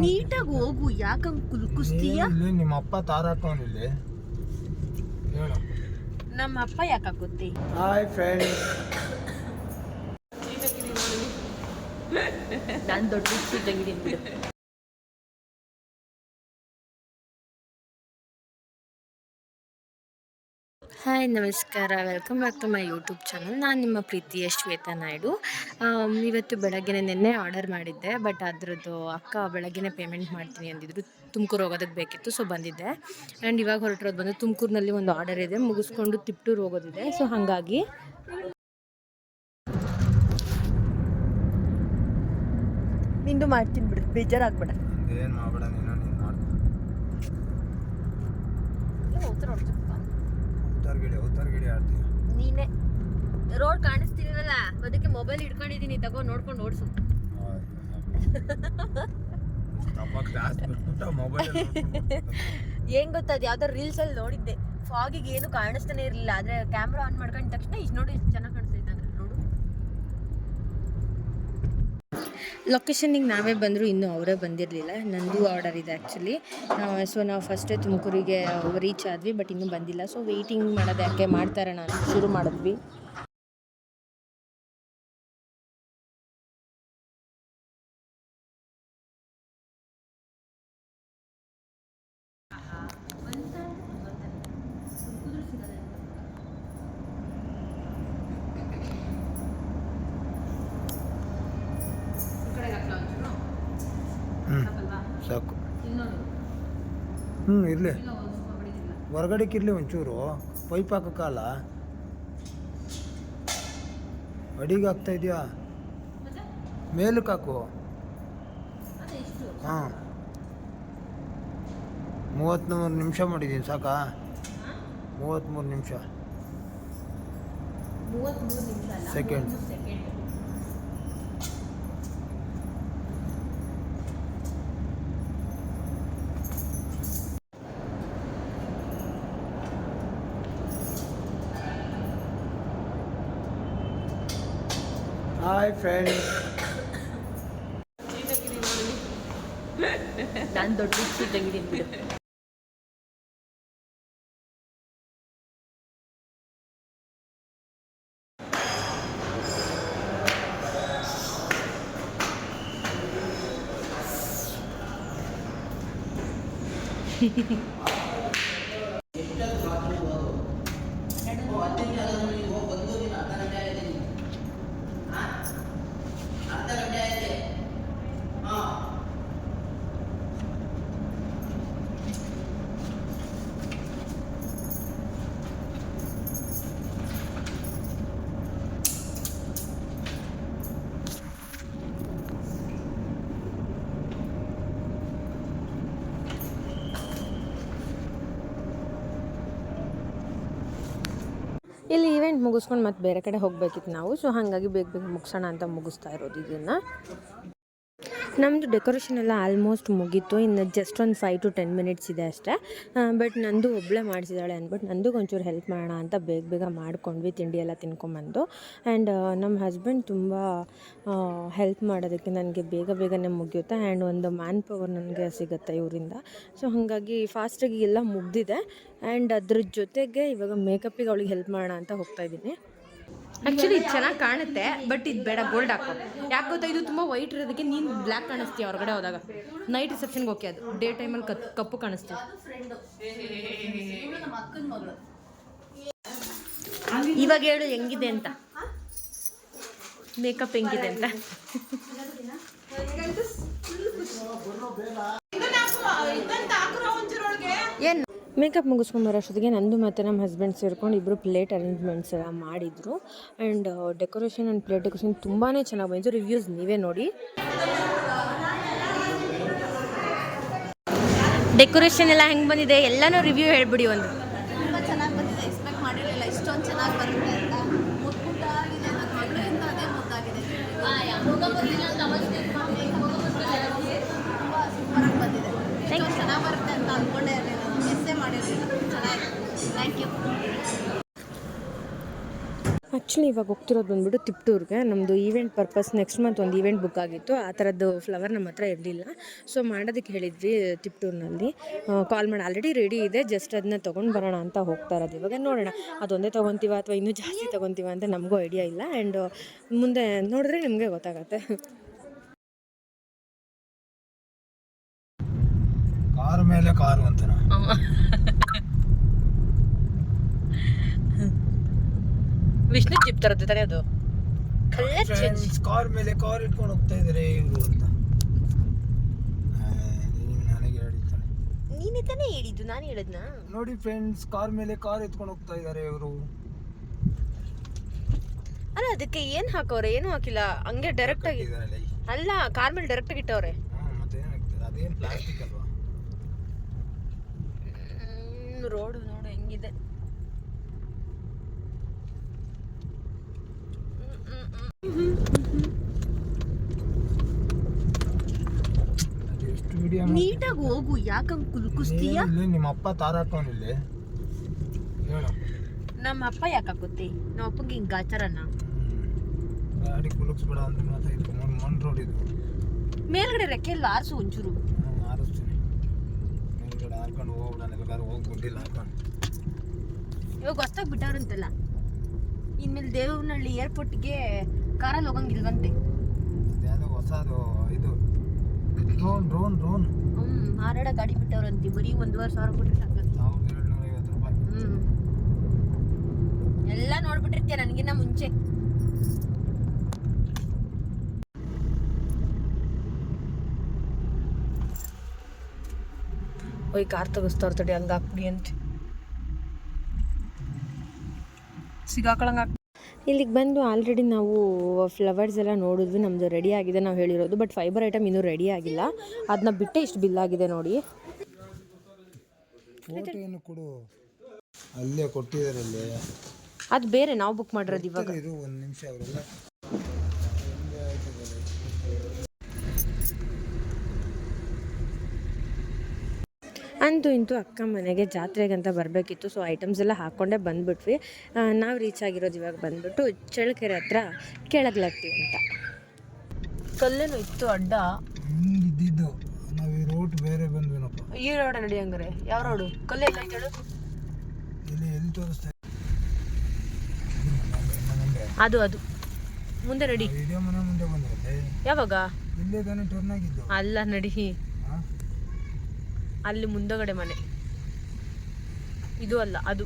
ನೀಟಾಗಿ ಹೋಗು. ಯಾಕೆ ಕುಸ್ತೀಯ? ನಿಮ್ಮ ಅಪ್ಪ ತಾರಾಕವನಿಲ್ಲಿ ಹೇಳು. ನಮ್ಮ ಅಪ್ಪ ಯಾಕೆ ಹಾಕುತ್ತಿ? ಹಾಯ್ ಫ್ರೆಂಡ್ಸ್, ನಾನು ದೊಡ್ಡ ಸೀಟ್ ತೆಗಿದ್ದೀನಿ ಬಿಡು. ಹಾಯ್ ನಮಸ್ಕಾರ, welcome back to my YouTube channel. ನಾನು ನಿಮ್ಮ ಪ್ರೀತಿಯ ಶ್ವೇತಾ ನಾಯ್ಡು. ಇವತ್ತು ಬೆಳಗ್ಗೆ ನಿನ್ನೆ ಆರ್ಡರ್ ಮಾಡಿದ್ದೆ, ಬಟ್ ಅದರದ್ದು ಅಕ್ಕ ಬೆಳಗ್ಗೆ ಪೇಮೆಂಟ್ ಮಾಡ್ತೀನಿ ಅಂದಿದ್ರು. ತುಮಕೂರು ಹೋಗೋದಕ್ಕೆ ಬೇಕಿತ್ತು, ಸೊ ಬಂದಿದ್ದೆ. ಆ್ಯಂಡ್ ಇವಾಗ ಹೊರಟಿರೋದು ಬಂದು ತುಮಕೂರಿನಲ್ಲಿ ಒಂದು ಆರ್ಡರ್ ಇದೆ, ಮುಗಿಸ್ಕೊಂಡು ತಿಪ್ಟೂರು ಹೋಗೋದಿದೆ. ಸೊ ಹಾಗಾಗಿ ನಿಂದು ಮಾಡ್ತೀನಿ ಬಿಡು, ಬೇಜಾರಾಗ್ಬೇಡ. ಏನು ಮಾಡಬೇಡ, ನೀನು ಮಾಡ್ತೀನಿ. ಅವತಾರಗಿಡಿ ಆಡ್ತೀನಿ. ನೀನೇ ರೋಡ್ ಕಾಣಿಸ್ತಿರಲ್ಲ, ಅದಕ್ಕೆ ಮೊಬೈಲ್ ಇಟ್ಕೊಂಡಿದ್ದೀನಿ, ತಗೋ ನೋಡ್ಕೊಂಡು ಓಡಿಸು. ಏನ್ ಗೊತ್ತಾ, ಅದು ಯಾವ್ದಾರು ರೀಲ್ಸ್ ಅಲ್ಲಿ ನೋಡಿದ್ದೆ, ಫಾಗಿಗೆ ಏನು ಕಾಣಿಸ್ತಾನೆ ಇರಲಿಲ್ಲ, ಆದ್ರೆ ಕ್ಯಾಮ್ರಾ ಆನ್ ಮಾಡ್ಕೊಂಡ ತಕ್ಷಣ ಇಷ್ಟು ನೋಡಿ ಎಷ್ಟು ಚೆನ್ನಾಗಿ ಕಾಣಿಸ್ತಾ ಇದ್ದಂಗೆ ನೋಡು. ಲೊಕೇಶನ್ನಿಗೆ ನಾವೇ ಬಂದರೂ ಇನ್ನೂ ಅವರೇ ಬಂದಿರಲಿಲ್ಲ. ನಂದು ಆರ್ಡರ್ ಇದೆ ಆ್ಯಕ್ಚುಲಿ. ಸೊ ನಾವು ಫಸ್ಟೇ ತುಮಕೂರಿಗೆ ರೀಚ್ ಆದ್ವಿ, ಬಟ್ ಇನ್ನೂ ಬಂದಿಲ್ಲ. ಸೊ ವೆಯ್ಟಿಂಗ್ ಮಾಡೋದು ಯಾಕೆ, ಮಾಡ್ತಾರೆ, ನಾನು ಶುರು ಮಾಡಿದ್ವಿ. ಸಾಕು. ಇರಲಿ, ಹೊರಗಡೆಗೆ ಇರಲಿ, ಒಂಚೂರು ಪೈಪ್ ಹಾಕಕ್ಕಲ್ಲ. ಅಡಿಗೆ ಹಾಕ್ತಾ ಇದೆಯಾ, ಮೇಲಕ್ಕೆ ಹಾಕು. ಹಾಂ, 33 ನಿಮಿಷ ಮಾಡಿದ್ದೀನಿ, ಸಾಕಾ? 33 ನಿಮಿಷ ಸೆಕೆಂಡ್. ಹಾಯ್ ಫ್ರೆಂಡ್ಸ್, ನಾನು ದೊಡ್ಡ ಸೀಟ್ ತೆಗಿದ್ದೀನಿ ಬಿಡು. ಇಲ್ಲಿ ಈವೆಂಟ್ ಮುಗಿಸ್ಕೊಂಡು ಮತ್ತೆ ಬೇರೆ ಕಡೆ ಹೋಗಬೇಕಿತ್ತು ನಾವು. ಸೊ ಹಾಗಾಗಿ ಬೇಗ ಮುಗಿಸೋಣ ಅಂತ ಮುಗಿಸ್ತಾ ಇರೋದು ಇದನ್ನು. ನಮ್ಮದು ಡೆಕೋರೇಷನ್ ಎಲ್ಲ ಆಲ್ಮೋಸ್ಟ್ ಮುಗೀತು, ಇನ್ನು ಜಸ್ಟ್ ಒಂದು 5 to 10 ಮಿನಿಟ್ಸ್ ಇದೆ ಅಷ್ಟೇ. ಬಟ್ ನಂದು ಒಬ್ಬಳೇ ಮಾಡಿಸಿದಾಳೆ ಅಂದ್ಬಿಟ್ಟು ನಂದು ಒಂಚೂರು ಹೆಲ್ಪ್ ಮಾಡೋಣ ಅಂತ ಬೇಗ ಮಾಡ್ಕೊಂಡ್ವಿ, ತಿಂಡಿ ಎಲ್ಲ ತಿನ್ಕೊಂಬಂದು. ಆ್ಯಂಡ್ ನಮ್ಮ ಹಸ್ಬೆಂಡ್ ತುಂಬ ಹೆಲ್ಪ್ ಮಾಡೋದಕ್ಕೆ ನನಗೆ ಬೇಗನೆ ಮುಗಿಯುತ್ತೆ. ಆ್ಯಂಡ್ ಒಂದು ಮ್ಯಾನ್ ಪವರ್ ನನಗೆ ಸಿಗುತ್ತೆ ಇವರಿಂದ. ಸೊ ಹಾಗಾಗಿ ಫಾಸ್ಟಾಗಿ ಎಲ್ಲ ಮುಗ್ದಿದೆ. ಆ್ಯಂಡ್ ಅದ್ರ ಜೊತೆಗೆ ಇವಾಗ ಮೇಕಪ್ಪಿಗೆ ಅವಳಿಗೆ ಹೆಲ್ಪ್ ಮಾಡೋಣ ಅಂತ ಹೋಗ್ತಾಯಿದ್ದೀನಿ. ಆ್ಯಕ್ಚುಲಿ ಇದು ಚೆನ್ನಾಗಿ ಕಾಣುತ್ತೆ, ಬಟ್ ಇದು ಬೇಡ, ಗೋಲ್ಡ್ ಹಾಕೋ. ಯಾಕೆ ಗೊತ್ತಾ, ಇದು ತುಂಬ ವೈಟ್ ಇರೋದಕ್ಕೆ ನೀನು ಬ್ಲ್ಯಾಕ್ ಕಾಣಿಸ್ತೀಯ ಹೊರಗಡೆ ಹೋದಾಗ. ನೈಟ್ ರಿಸೆಪ್ಷನ್ಗೆ ಓಕೆ, ಅದು ಡೇ ಟೈಮಲ್ಲಿ ಕಪ್ಪು ಕಾಣಿಸ್ತೀವಿ. ಇವಾಗ ಹೇಳು ಹೆಂಗಿದೆ ಅಂತ, ಮೇಕಪ್ ಹೆಂಗಿದೆ ಅಂತ. ಏನು ಮೇಕಪ್ ಮುಗಿಸ್ಕೊಂಬರೋಷ್ಟೊತ್ತಿಗೆ ನಂದು ಮತ್ತು ನಮ್ಮ ಹಸ್ಬೆಂಡ್ ಸೇರ್ಕೊಂಡು ಇಬ್ಬರು ಪ್ಲೇಟ್ ಅರೇಂಜ್ಮೆಂಟ್ಸ್ ಎಲ್ಲ ಮಾಡಿದರು. And decoration and plate decoration ತುಂಬಾ ಚೆನ್ನಾಗಿ ಬಂತು. ರಿವ್ಯೂಸ್ ನೀವೇ ನೋಡಿ. ಡೆಕೋರೇಷನ್ ಎಲ್ಲ ಹೆಂಗೆ ಬಂದಿದೆ ಎಲ್ಲನೂ ರಿವ್ಯೂ ಹೇಳ್ಬಿಡಿ. ಒಂದು ತುಂಬ ಚೆನ್ನಾಗಿ ಬಂದಿದೆ, ಎಕ್ಸ್ಪೆಕ್ಟ್ ಮಾಡಿರಲಿಲ್ಲ ಇಷ್ಟೊಂದು ಚೆನ್ನಾಗಿ ಬರುತ್ತೆ ಅಂತ. ಮುದ್ದಾಗಿದೆ, ನನ್ನ ಮಗಳಿಂದ ಅದೇ ಮುದ್ದಾಗಿದೆ. ತುಂಬ ಸೂಪರಾಗಿ ಬಂದಿದೆ. ಚೆನ್ನಾಗಿ ಬರುತ್ತೆ ಅಂತ ಅಂದ್ಕೊಂಡೇ ಇರಲಿಲ್ಲ, ಎಸ್ಸೇ ಮಾಡಿರಲಿಲ್ಲ. ಚೆನ್ನಾಗಿದೆ, ಥ್ಯಾಂಕ್ ಯು. ಆ್ಯಕ್ಚುಲಿ ಇವಾಗ ಹೋಗ್ತಿರೋದು ಬಂದುಬಿಟ್ಟು ತಿಪ್ಟೂರ್ಗೆ. ನಮ್ಮದು ಈವೆಂಟ್ ಪರ್ಪಸ್ ನೆಕ್ಸ್ಟ್ ಮಂತ್ ಒಂದು ಈವೆಂಟ್ ಬುಕ್ ಆಗಿತ್ತು. ಆ ಥರದ್ದು ಫ್ಲವರ್ ನಮ್ಮ ಹತ್ರ ಇರಲಿಲ್ಲ. ಸೊ ಮಾಡೋದಕ್ಕೆ ಹೇಳಿದ್ವಿ ತಿಪ್ಟೂರಿನಲ್ಲಿ. ಕಾಲ್ ಮಾಡಿ ಆಲ್ರೆಡಿ ರೆಡಿ ಇದೆ, ಜಸ್ಟ್ ಅದನ್ನ ತೊಗೊಂಡು ಬರೋಣ ಅಂತ ಹೋಗ್ತಾ ಇರೋದು. ಇವಾಗ ನೋಡೋಣ ಅದೊಂದೇ ತೊಗೊತೀವ ಅಥವಾ ಇನ್ನೂ ಜಾಸ್ತಿ ತೊಗೊತೀವ ಅಂತ ನಮಗೂ ಐಡಿಯಾ ಇಲ್ಲ. ಆ್ಯಂಡ್ ಮುಂದೆ ನೋಡಿದ್ರೆ ನಿಮಗೆ ಗೊತ್ತಾಗತ್ತೆ. ಕಾರು ಮೇಲೆ ಕಾರು ಅಂತಾನ. ವಿಷ್ಣು ಜಿಪ್ ತರದ್ದು ತಾನೇ ಅದು. ಕಾರ್ ಮೇಲೆ ಕಾರ್ ಇಟ್ಕೊಂಡು ಹೋಗ್ತಾ ಇದಾರೆ ಇವರು ಅಂತ ನನಗೆ ಹೇಳಿದ್ದಾಳೆ. ನೀನೇ ತಾನೇ ಹೇಳಿದ್ದು, ನಾನು ಹೇಳಿದ್ನಾ? ನೋಡಿ ಫ್ರೆಂಡ್ಸ್, ಕಾರ್ ಮೇಲೆ ಕಾರ್ ಎತ್ಕೊಂಡು ಹೋಗ್ತಾ ಇದಾರೆ ಇವರು. ಅಲ್ಲ ಅದಕ್ಕೆ ಏನು ಹಾಕೋರೆ? ಏನು ಹಾಕಿಲ್ಲ, ಹಂಗೆ ಡೈರೆಕ್ಟ್ ಆಗಿ. ಅಲ್ಲ, ಕಾರ್ ಮೇಲೆ ಡೈರೆಕ್ಟ್ ಆಗಿ ಇಟ್ಟವ್ರೆ. ಅದೇನು ಪ್ಲಾಸ್ಟಿಕ್ ಅಲ್ವಾ? ರೋಡ್ ನೋಡು ಹೆಂಗಿದೆ. ನೀಟಾಗಿ ಹೋಗು, ಯಾಕಂಗ್ ಕುಲ್ಕುಸ್ತೀಯ? ನಿಮ್ಮ ಅಪ್ಪ ತಾರಾಟೋನಿಲ್ಲಿ ಹೇಳು. ನಮ್ಮ ಅಪ್ಪ ಯಾಕೆ ಹಾಕುತ್ತೆ? ನಮ್ಮ ಅಪ್ಪಂಗೆ ಹಿಂಗೆ ಗಾಚಾರನ ಗಾಡಿ ಕುಲುಕ್ಸ್ಬೇಡ ಅಂತ ಮಾತಾಯ್ತು. ಮಣ್ ರೋಡ್ ಇದು. ಮೇಲ್ಗಡೆ ರೆಕ್ಕೆ ಎಲ್ಲ ಆರಿಸು ಒಂಚೂರು. ಆರಿಸ್ತೀನಿ. ಮೇಲ್ಗಡೆ ಹಾಕೊಂಡು ಹೋಗ್ಬಿಡ, ಎಲ್ಲಾರು ಹೋಗಿ ಗುಡ್ಡಿಲ್ಲ ಹಾಕೊಂಡು. ಇವಾಗ ಹೊಸ್ದಾಗಿ ಬಿಟ್ಟಾರಂತಲ್ಲ, ಇನ್ಮೇಲೆ ದೇವನಹಳ್ಳಿ ಏರ್ಪೋರ್ಟ್ಗೆ ಕಾರಲ್ಲಿ ಹೋಗಂಗಿಲ್ವಂತೆ. ಯಾವುದೋ ಹೊಸದು ಇದು ಡ್ರೋನ್ ಹಾರಾಡ ಗಾಡಿ ಬಿಟ್ಟವ್ರಂತೆ. ಬರೀ 1,500 ಕೊಟ್ಟರೆ ಸಾಕಂತೆ. 1,750 ರೂಪಾಯಿ. ಎಲ್ಲ ನೋಡ್ಬಿಟ್ಟಿರ್ತೀಯ ನನಗಿನ್ನ ಮುಂಚೆ. ಓಯ್ ಕಾರ್ ತೆಗಿಸ್ತಾರ ತಡಿ, ಹಂಗೆ ಹಾಕ್ಬಿಡಿ ಅಂತ ಸಿಗಾಕೊಳಂಗೆ. ಇಲ್ಲಿಗೆ ಬಂದು ಆಲ್ರೆಡಿ ನಾವು ಫ್ಲವರ್ಸ್ ಎಲ್ಲ ನೋಡಿದ್ವಿ. ನಮ್ಮದು ರೆಡಿ ಆಗಿದೆ ನಾವು ಹೇಳಿರೋದು. ಬಟ್ ಫೈಬರ್ ಐಟಮ್ ಇನ್ನೂ ರೆಡಿ ಆಗಿಲ್ಲ. ಅದನ್ನ ಬಿಟ್ಟೆ ಇಷ್ಟು ಬಿಲ್ ಆಗಿದೆ ನೋಡಿ. ಫೋಟೋ ಏನು ಕೊಡು, ಅಲ್ಲೇ ಕೊಟ್ಟಿದ್ದಾರೆ. ಅಲ್ಲೇ ಅದು ಬೇರೆ, ನಾವು ಬುಕ್ ಮಾಡಿರೋದು ಇವಾಗ. ಇದು ಒಂದು ನಿಮಿಷ ಅವರೆಲ್ಲ ಅಂತೂ ಇಂತೂ ಅಕ್ಕ ಮನೆಗೆ ಜಾತ್ರೆಗಂತ ಬರಬೇಕಿತ್ತು. ಸೊ ಐಟಮ್ಸ್ ಎಲ್ಲ ಹಾಕ್ಕೊಂಡೇ ಬಂದುಬಿಟ್ವಿ. ನಾವು ರೀಚ್ ಆಗಿರೋದು ಇವಾಗ ಬಂದುಬಿಟ್ಟು ಚಳ್ಳಕೆರೆ ಹತ್ರ ಕೆಳಗ್ಲಟ್ಟಿ ಅಂತ. ಕಲ್ಲೇನು ಇತ್ತು ಅಡ್ಡ ಇದ್ದಿದ್ದು. ನಾವು ಈ ರೋಡ್ ಬೇರೆ ಬಂದ್ವೇನಪ್ಪ. ಈ ರೋಡ್ ನಡಿ ಹಂಗಾರೆ. ಯಾವ ರೋಡು? ಕಲ್ಲೆಲ್ಲ ಐತೇಳು. ಎಲ್ಲಿ ತೋರಿಸ್ತಾ ಅದು ಮುಂದೆ ನಡಿ. ವಿಡಿಯೋ ಮನೆ ಮುಂದೆ ಬಂದ್ರೆ ಯಾವಾಗ? ಇಲ್ಲೇ ತಾನೇ ಟರ್ನ್ ಆಗಿದ್ದು. ಅಲ್ಲ ನಡಿ, ಅಲ್ಲಿ ಮುಂದಗಡೆ ಮನೆ. ಇದು ಅಲ್ಲ, ಅದು.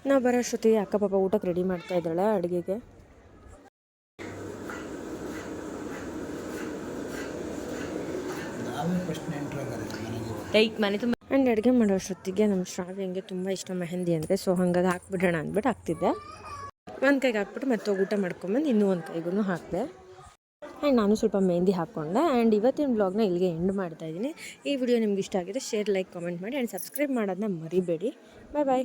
ನಾವು ಬರೋ ಅಷ್ಟೊತ್ತಿಗೆ ಅಕ್ಕ ಪಾಪ ಊಟಕ್ಕೆ ರೆಡಿ ಮಾಡ್ತಾ ಇದ್ದಾಳೆ ಅಡುಗೆಗೆ. ಮನೆ ತುಂಬ. ಆ್ಯಂಡ್ ಅಡುಗೆ ಮಾಡೋ ಅಷ್ಟೊತ್ತಿಗೆ ನಮ್ಮ ಶ್ರಾವ್ಯಂಗೆ ತುಂಬ ಇಷ್ಟ ಮೆಹಂದಿ ಅಂದರೆ. ಸೊ ಹಂಗಾಗಿ ಹಾಕ್ಬಿಡೋಣ ಅಂದ್ಬಿಟ್ಟು ಹಾಕ್ತಿದ್ದೆ. ಒಂದು ಕೈಗೆ ಹಾಕ್ಬಿಟ್ಟು ಮತ್ತೆ ಹೋಗಿ ಊಟ ಮಾಡ್ಕೊಂಬಂದು ಇನ್ನೂ ಒಂದು ಕೈಗೂ ಹಾಕಿದೆ. ಆ್ಯಂಡ್ ನಾನು ಸ್ವಲ್ಪ ಮೆಹಂದಿ ಹಾಕ್ಕೊಂಡೆ. ಆ್ಯಂಡ್ ಇವತ್ತಿನ ಬ್ಲಾಗ್ನ ಇಲ್ಲಿಗೆ ಎಂಡ್ ಮಾಡ್ತಾಯಿದ್ದೀನಿ. ಈ ವಿಡಿಯೋ ನಿಮ್ಗೆ ಇಷ್ಟ ಆಗಿದೆ ಶೇರ್, ಲೈಕ್, ಕಾಮೆಂಟ್ ಮಾಡಿ. ಆ್ಯಂಡ್ ಸಬ್ಸ್ಕ್ರೈಬ್ ಮಾಡೋದನ್ನ ಮರಿಬೇಡಿ. ಬಾಯ್ ಬಾಯ್.